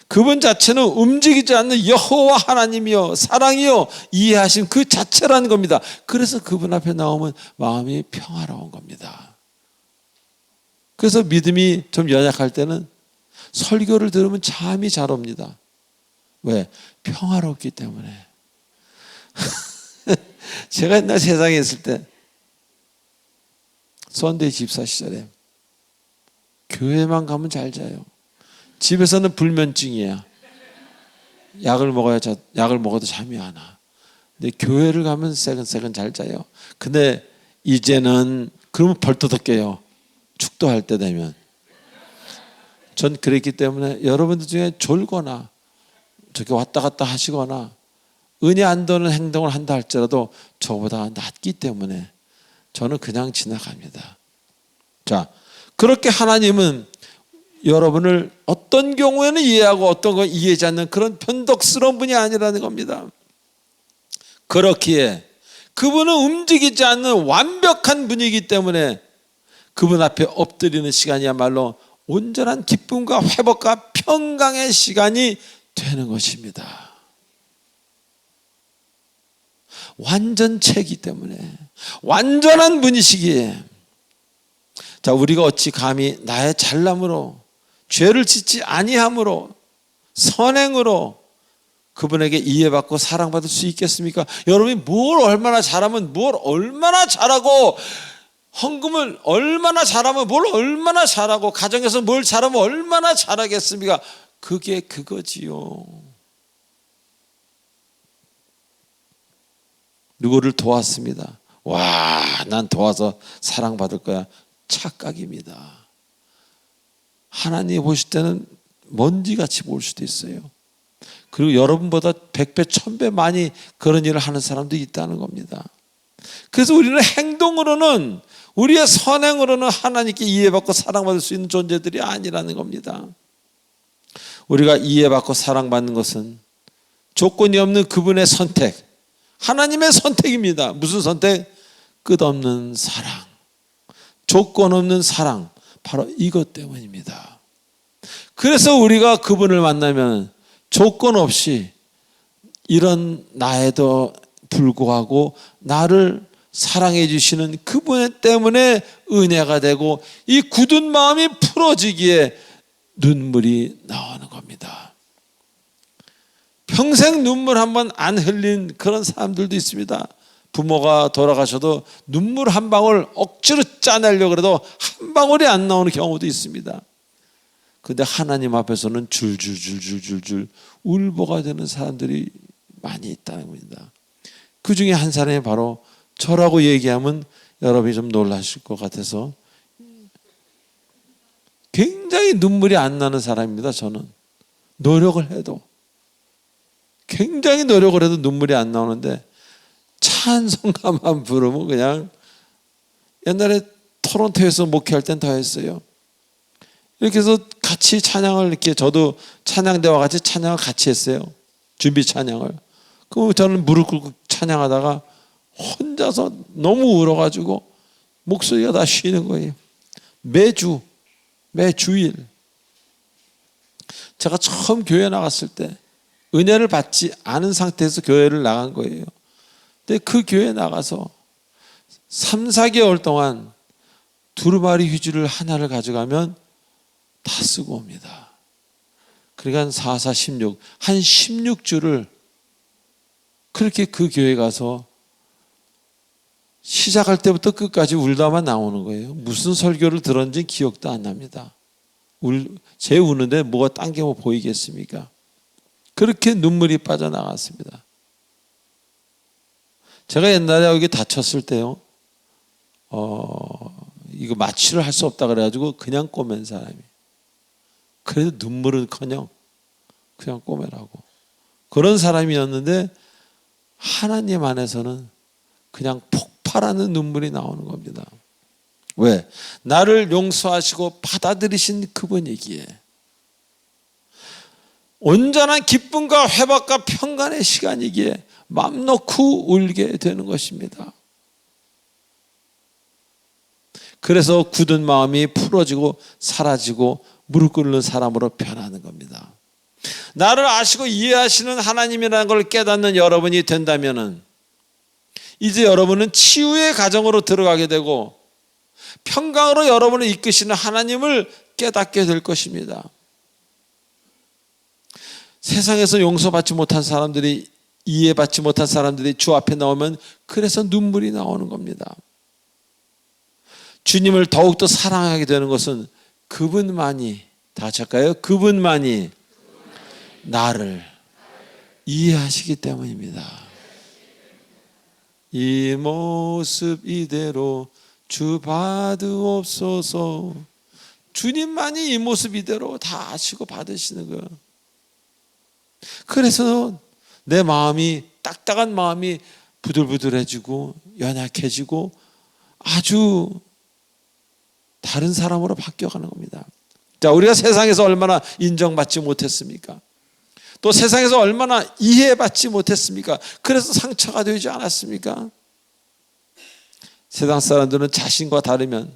그분 자체는 움직이지 않는 여호와 하나님이요 사랑이요 이해하신 그 자체라는 겁니다. 그래서 그분 앞에 나오면 마음이 평화로운 겁니다. 그래서 믿음이 좀 연약할 때는 설교를 들으면 잠이 잘 옵니다. 왜? 평화롭기 때문에. 제가 옛날 세상에 있을 때 썬데이 집사 시절에 교회만 가면 잘 자요. 집에서는 불면증이야. 약을 먹어도 잠이 안 와. 근데 교회를 가면 새근새근 잘 자요. 근데 이제는 그러면 벌떡 깨요. 축도할 때 되면. 전 그랬기 때문에 여러분들 중에 졸거나 저렇게 왔다 갔다 하시거나 은혜 안 되는 행동을 한다 할지라도 저보다 낫기 때문에 저는 그냥 지나갑니다. 자, 그렇게 하나님은 여러분을 어떤 경우에는 이해하고 어떤 건 이해하지 않는 그런 변덕스러운 분이 아니라는 겁니다. 그렇기에 그분은 움직이지 않는 완벽한 분이기 때문에 그분 앞에 엎드리는 시간이야말로 온전한 기쁨과 회복과 평강의 시간이 되는 것입니다. 완전체이기 때문에 완전한 분이시기에 자, 우리가 어찌 감히 나의 잘남으로 죄를 짓지 아니함으로 선행으로 그분에게 이해받고 사랑받을 수 있겠습니까? 여러분이 뭘 얼마나 잘하면 뭘 얼마나 잘하고 헌금을 얼마나 잘하면 뭘 얼마나 잘하고 가정에서 뭘 잘하면 얼마나 잘하겠습니까? 그게 그거지요. 누구를 도왔습니다. 와, 난 도와서 사랑받을 거야. 착각입니다. 하나님 보실 때는 먼지같이 보일 수도 있어요. 그리고 여러분보다 100배, 1000배 많이 그런 일을 하는 사람도 있다는 겁니다. 그래서 우리는 행동으로는 우리의 선행으로는 하나님께 이해받고 사랑받을 수 있는 존재들이 아니라는 겁니다. 우리가 이해받고 사랑받는 것은 조건이 없는 그분의 선택, 하나님의 선택입니다. 무슨 선택? 끝없는 사랑, 조건 없는 사랑, 바로 이것 때문입니다. 그래서 우리가 그분을 만나면 조건 없이 이런 나에도 불구하고 나를 사랑해 주시는 그분 때문에 은혜가 되고 이 굳은 마음이 풀어지기에 눈물이 나오는 겁니다. 평생 눈물 한 번 안 흘린 그런 사람들도 있습니다. 부모가 돌아가셔도 눈물 한 방울 억지로 짜내려고 해도 한 방울이 안 나오는 경우도 있습니다. 그런데 하나님 앞에서는 줄줄줄줄줄줄 울보가 되는 사람들이 많이 있다는 겁니다. 그 중에 한 사람이 바로 저라고 얘기하면 여러분이 좀 놀라실 것 같아서 굉장히 눈물이 안 나는 사람입니다. 저는 노력을 해도 굉장히 노력을 해도 눈물이 안 나오는데 찬송가만 부르면 그냥 옛날에 토론토에서 목회할 땐 더 했어요. 이렇게 해서 같이 찬양을 이렇게 저도 찬양대와 같이 찬양을 같이 했어요. 준비 찬양을. 그럼 저는 무릎 꿇고 찬양하다가 혼자서 너무 울어가지고 목소리가 다 쉬는 거예요. 매주일. 제가 처음 교회 나갔을 때 은혜를 받지 않은 상태에서 교회를 나간 거예요. 근데 그 교회 나가서 3, 4개월 동안 두루마리 휴지를 하나를 가져가면 다 쓰고 옵니다. 그러니까 한 4, 4, 16, 한 16주를 그렇게 그 교회 가서 시작할 때부터 끝까지 울다만 나오는 거예요. 무슨 설교를 들었는지 기억도 안 납니다. 제 우는데 뭐가 딴 게 뭐 보이겠습니까? 그렇게 눈물이 빠져나갔습니다. 제가 옛날에 여기 다쳤을 때요, 이거 마취를 할 수 없다 그래가지고 그냥 꼬맨 사람이. 그래도 눈물은커녕 그냥 꼬매라고. 그런 사람이었는데 하나님 안에서는 그냥 폭발하는 눈물이 나오는 겁니다. 왜? 나를 용서하시고 받아들이신 그분이기에 온전한 기쁨과 회복과 평강의 시간이기에 맘 놓고 울게 되는 것입니다. 그래서 굳은 마음이 풀어지고 사라지고 무릎 꿇는 사람으로 변하는 겁니다. 나를 아시고 이해하시는 하나님이라는 걸 깨닫는 여러분이 된다면은 이제 여러분은 치유의 가정으로 들어가게 되고 평강으로 여러분을 이끄시는 하나님을 깨닫게 될 것입니다. 세상에서 용서받지 못한 사람들이, 이해받지 못한 사람들이 주 앞에 나오면 그래서 눈물이 나오는 겁니다. 주님을 더욱더 사랑하게 되는 것은 그분만이, 다 같이 할까요? 그분만이 나를 이해하시기 때문입니다. 이 모습 이대로 주 받으옵소서. 주님만이 이 모습 이대로 다 아시고 받으시는 거예요. 그래서 내 마음이, 딱딱한 마음이 부들부들해지고 연약해지고 아주 다른 사람으로 바뀌어가는 겁니다. 자, 우리가 세상에서 얼마나 인정받지 못했습니까? 또 세상에서 얼마나 이해받지 못했습니까? 그래서 상처가 되지 않았습니까? 세상 사람들은 자신과 다르면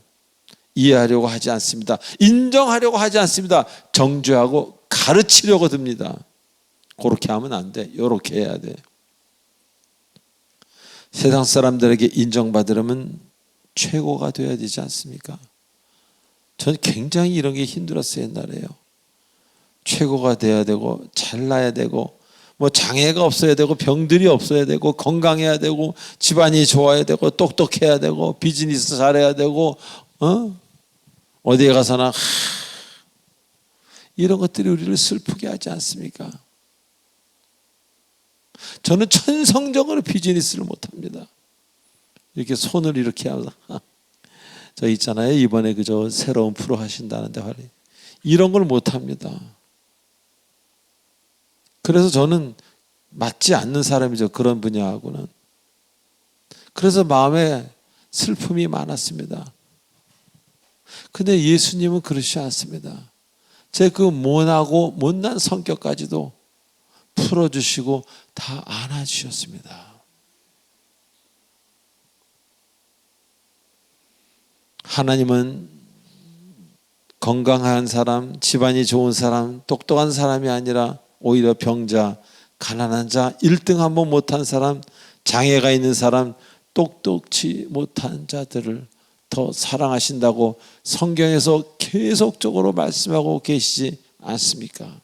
이해하려고 하지 않습니다. 인정하려고 하지 않습니다. 정죄하고 가르치려고 듭니다. 그렇게 하면 안 돼. 이렇게 해야 돼. 세상 사람들에게 인정받으려면 최고가 돼야 되지 않습니까? 전 굉장히 이런 게 힘들었어요. 옛날에요. 최고가 돼야 되고 잘나야 되고 뭐 장애가 없어야 되고 병들이 없어야 되고 건강해야 되고 집안이 좋아야 되고 똑똑해야 되고 비즈니스 잘해야 되고 어디에 가서나 이런 것들이 우리를 슬프게 하지 않습니까? 저는 천성적으로 비즈니스를 못합니다. 이렇게 손을 이렇게 하면서 저 있잖아요. 이번에 그저 새로운 프로 하신다는데 이런 걸 못합니다. 그래서 저는 맞지 않는 사람이죠. 그런 분야하고는. 그래서 마음에 슬픔이 많았습니다. 근데 예수님은 그러시지 않습니다. 제 그 모나고 못난 성격까지도 풀어주시고 다 안아주셨습니다. 하나님은 건강한 사람, 집안이 좋은 사람, 똑똑한 사람이 아니라 오히려 병자, 가난한 자, 1등 한번 못한 사람, 장애가 있는 사람, 똑똑치 못한 자들을 더 사랑하신다고 성경에서 계속적으로 말씀하고 계시지 않습니까?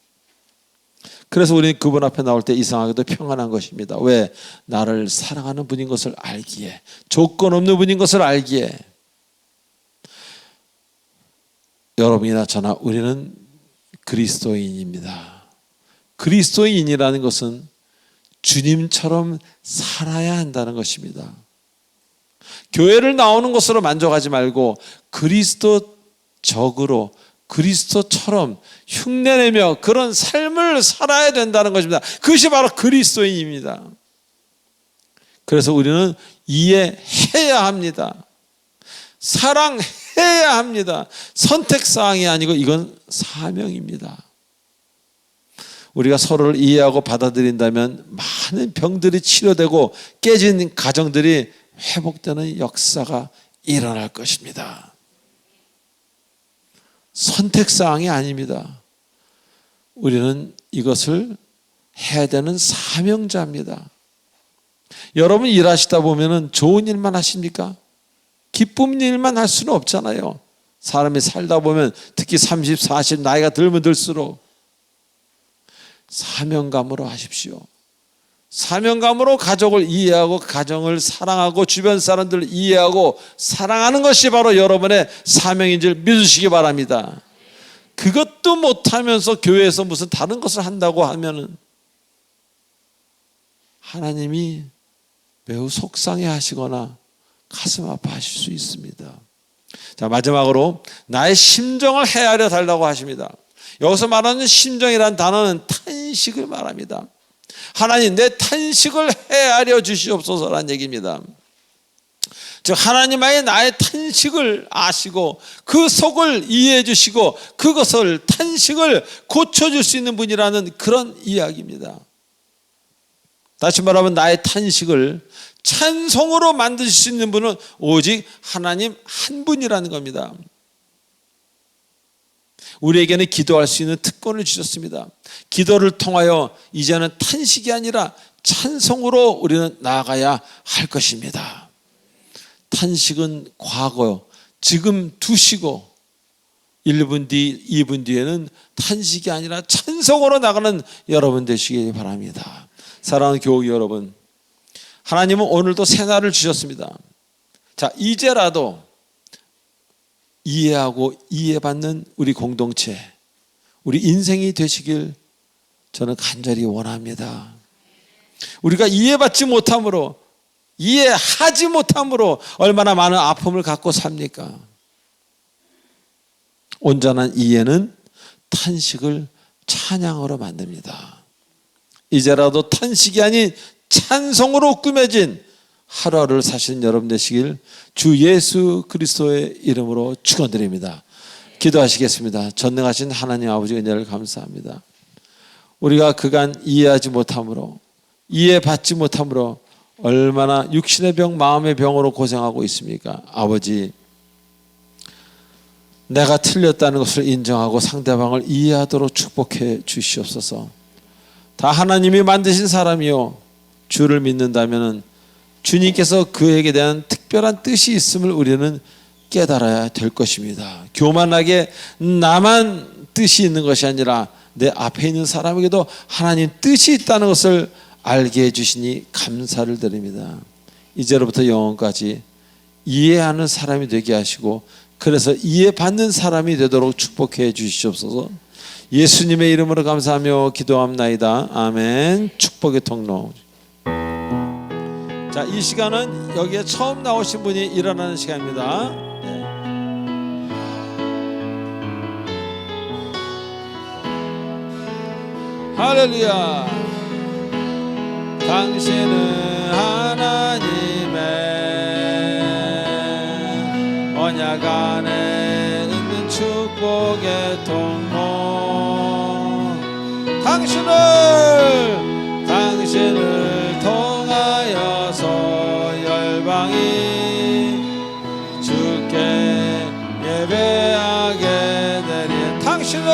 그래서 우리는 그분 앞에 나올 때 이상하게도 평안한 것입니다. 왜? 나를 사랑하는 분인 것을 알기에, 조건 없는 분인 것을 알기에. 여러분이나 저나 우리는 그리스도인입니다. 그리스도인이라는 것은 주님처럼 살아야 한다는 것입니다. 교회를 나오는 것으로 만족하지 말고 그리스도적으로, 그리스도처럼 흉내내며 그런 삶을 살아야 된다는 것입니다. 그것이 바로 그리스도인입니다. 그래서 우리는 이해해야 합니다. 사랑해야 합니다. 선택사항이 아니고 이건 사명입니다. 우리가 서로를 이해하고 받아들인다면 많은 병들이 치료되고 깨진 가정들이 회복되는 역사가 일어날 것입니다. 선택사항이 아닙니다. 우리는 이것을 해야 되는 사명자입니다. 여러분 일하시다 보면 좋은 일만 하십니까? 기쁜 일만 할 수는 없잖아요. 사람이 살다 보면 특히 30, 40 나이가 들면 들수록 사명감으로 하십시오. 사명감으로 가족을 이해하고 가정을 사랑하고 주변 사람들을 이해하고 사랑하는 것이 바로 여러분의 사명인 줄 믿으시기 바랍니다. 그것도 못하면서 교회에서 무슨 다른 것을 한다고 하면은 하나님이 매우 속상해 하시거나 가슴 아파하실 수 있습니다. 자, 마지막으로 나의 심정을 헤아려 달라고 하십니다. 여기서 말하는 심정이라는 단어는 탄식을 말합니다. 하나님, 내 탄식을 헤아려 주시옵소서라는 얘기입니다. 즉 하나님의 나의 탄식을 아시고 그 속을 이해해 주시고 그것을 탄식을 고쳐줄 수 있는 분이라는 그런 이야기입니다. 다시 말하면 나의 탄식을 찬송으로 만드실 수 있는 분은 오직 하나님 한 분이라는 겁니다. 우리에게는 기도할 수 있는 특권을 주셨습니다. 기도를 통하여 이제는 탄식이 아니라 찬송으로 우리는 나아가야 할 것입니다. 탄식은 과거, 지금 두시고 1분 뒤, 2분 뒤에는 탄식이 아니라 찬송으로 나가는 여러분 되시기 바랍니다. 사랑하는 교우 여러분, 하나님은 오늘도 새날을 주셨습니다. 자, 이제라도 이해하고 이해받는 우리 공동체, 우리 인생이 되시길 저는 간절히 원합니다. 우리가 이해받지 못함으로, 이해하지 못함으로 얼마나 많은 아픔을 갖고 삽니까? 온전한 이해는 탄식을 찬양으로 만듭니다. 이제라도 탄식이 아닌 찬송으로 꾸며진 하루하루를 사시는 여러분 되시길 주 예수 그리스도의 이름으로 축원드립니다. 기도하시겠습니다. 전능하신 하나님 아버지 은혜를 감사합니다. 우리가 그간 이해하지 못함으로, 이해받지 못함으로 얼마나 육신의 병, 마음의 병으로 고생하고 있습니까? 아버지, 내가 틀렸다는 것을 인정하고 상대방을 이해하도록 축복해 주시옵소서. 다 하나님이 만드신 사람이요, 주를 믿는다면 주님께서 그에게 대한 특별한 뜻이 있음을 우리는 깨달아야 될 것입니다. 교만하게 나만 뜻이 있는 것이 아니라 내 앞에 있는 사람에게도 하나님 뜻이 있다는 것을 알게 해주시니 감사를 드립니다. 이제로부터 영원까지 이해하는 사람이 되게 하시고, 그래서 이해받는 사람이 되도록 축복해 주시옵소서. 예수님의 이름으로 감사하며 기도합나이다. 아멘. 축복의 통로. 자, 이 시간은 여기에 처음 나오신 분이 일어나는 시간입니다. 네. 할렐루야. 당신은 하나님의 언약 안에 있는 축복의 통로. 당신을 통하여서 열방이 주께 예배하게 되리. 당신은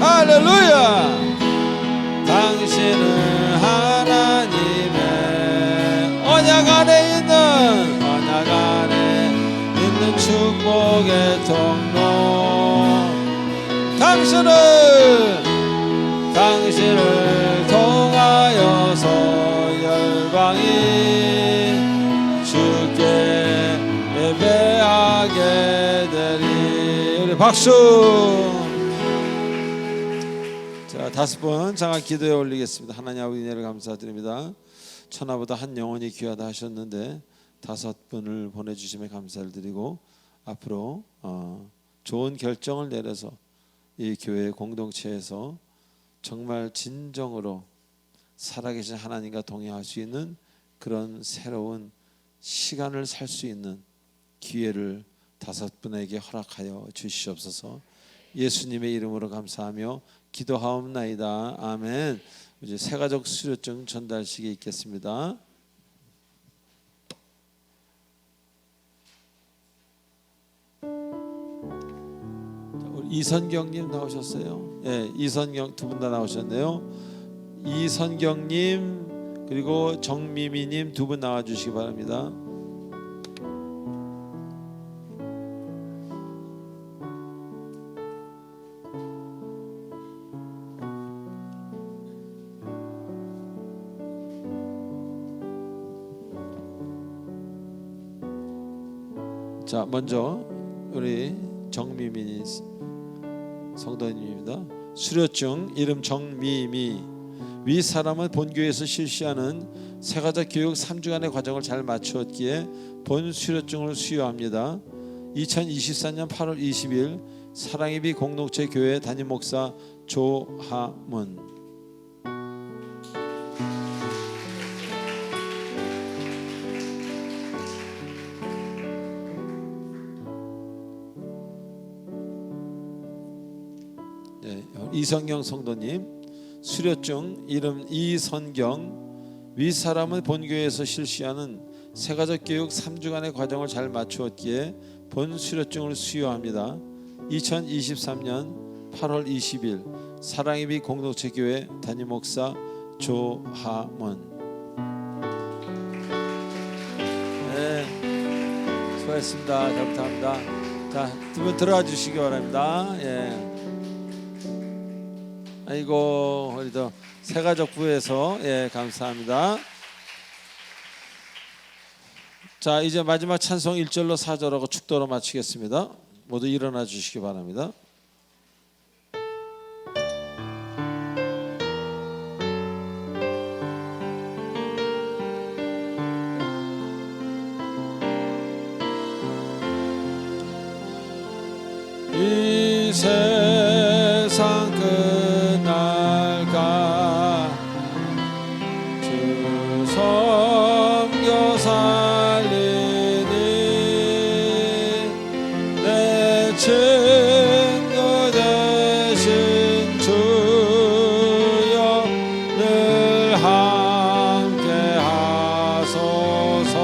할렐루야. 당신은 하나님의 언약 안에 있는 축복의 통로. 당신을 통하여서 열방이 주께 예배하게 되리. 우리 박수. 자, 5번 장악 기도에 올리겠습니다. 하나님 아버지 은혜를 감사드립니다. 천하보다 한 영혼이 귀하다 하셨는데 5분을 보내주심에 감사를 드리고, 앞으로 좋은 결정을 내려서 이 교회 공동체에서 정말 진정으로 살아계신 하나님과 동행할 수 있는 그런 새로운 시간을 살 수 있는 기회를 5분에게 허락하여 주시옵소서. 예수님의 이름으로 감사하며 기도하옵나이다. 아멘. 이제 새가족 수료증 전달식이 있겠습니다. 이선경님 나오셨어요? 네, 이선경 2분 다 나오셨네요. 이선경님 그리고 정미미님 2분 나와주시기 바랍니다. 자, 먼저 우리 정미미 성도님입니다. 수료증 이름 정미미. 위 사람은 본교회에서 실시하는 새가족 교육 3주간의 과정을 잘 마추었기에 본 수료증을 수여합니다. 2024년 8월 20일 사랑의비 공동체 교회 담임 목사 조하문. 이성경 성도님 수료증 이름 이선경. 위 사람은 본교회에서 실시하는 새가족 교육 3주간의 과정을 잘 마추었기에 본 수료증을 수여합니다. 2023년 8월 20일 사랑의 빛 공동체 교회 담임 목사 조하문. 네, 수고했습니다. 잘 부탁합니다. 자, 두 분 들어가 주시기 바랍니다. 예. 아이고, 우리도 새가족부에서 감사합니다. 자, 이제 마지막 찬송 1절로 4절하고 축도로 마치겠습니다. 모두 일어나 주시기 바랍니다. 이 세상 끝날까 주 섬겨 살리니 내 친구 되신 주여 늘 함께 하소서.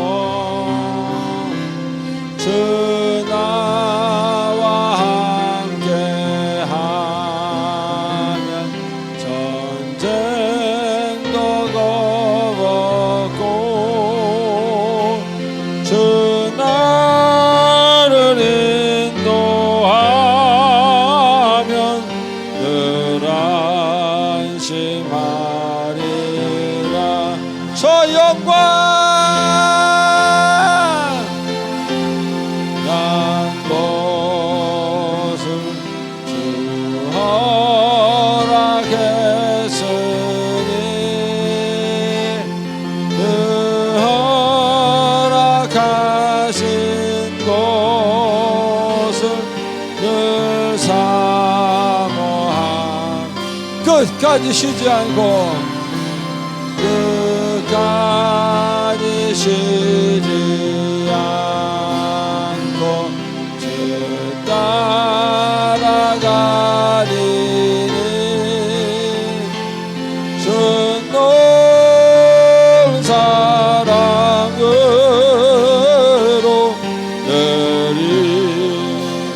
주 나와 함께 하면 전쟁도 겁없고 주 나를 인도하면 늘 안심하리라. 저 영광 끝까지 쉬지 않고 끝까지 쉬지 않고 주 따라가리니 주 높은 사랑으로 늘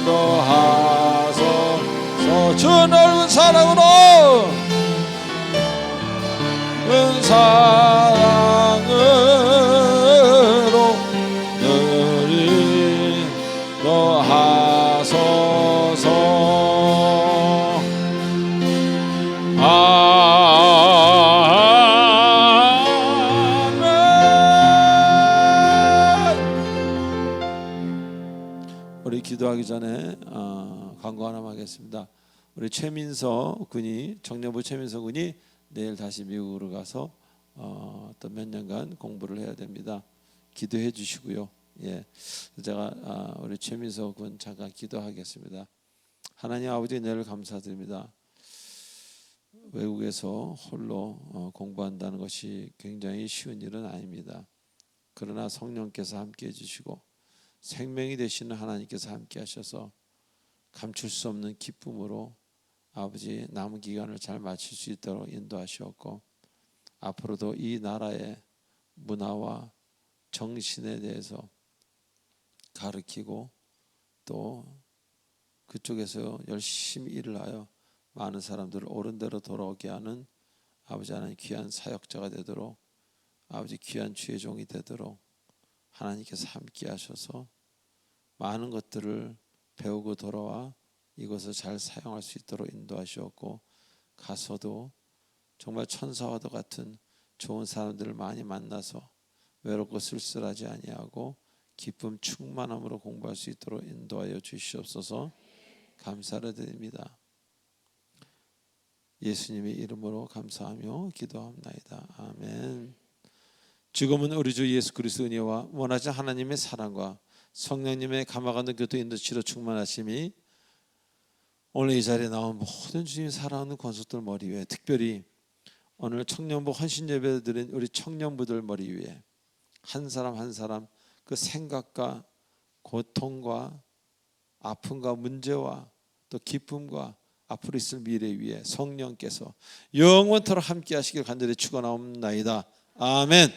인도하소서. 주 넓은 사랑으로 사랑으로 늘 인도하소서. 아멘. 우리 기도하기 전에 광고 하나 하겠습니다. 우리 최민서 군이, 청년부 최민서 군이 내일 다시 미국으로 가서 또 몇 년간 공부를 해야 됩니다. 기도해 주시고요. 예, 제가 우리 최민서 군 잠깐 기도하겠습니다. 하나님 아버지, 내일 감사드립니다. 외국에서 홀로 공부한다는 것이 굉장히 쉬운 일은 아닙니다. 그러나 성령께서 함께해 주시고 생명이 되시는 하나님께서 함께 하셔서 감출 수 없는 기쁨으로 아버지 남은 기간을 잘 마칠 수 있도록 인도하시었고, 앞으로도 이 나라의 문화와 정신에 대해서 가르치고 또 그쪽에서 열심히 일을 하여 많은 사람들을 옳은 대로 돌아오게 하는 아버지 하나님 귀한 사역자가 되도록, 아버지 귀한 주의 종이 되도록 하나님께서 함께 하셔서 많은 것들을 배우고 돌아와 이것을 잘 사용할 수 있도록 인도하시었고, 가서도 정말 천사와도 같은 좋은 사람들을 많이 만나서 외롭고 쓸쓸하지 아니하고 기쁨 충만함으로 공부할 수 있도록 인도하여 주시옵소서. 감사를 드립니다. 예수님의 이름으로 감사하며 기도합나이다. 아멘. 지금은 우리 주 예수 그리스도 은혜와 원하신 하나님의 사랑과 성령님의 감화가는 교통 인도치료 충만하심이 오늘 이 자리에 나온 모든 주님 사랑하는 권속들 머리 위에, 특별히 오늘 청년부 헌신 예배 드린 우리 청년부들 머리 위에 한 사람 한 사람 그 생각과 고통과 아픔과 문제와 또 기쁨과 앞으로 있을 미래 위에 성령께서 영원토록 함께 하시길 간절히 축원하옵나이다. 아멘.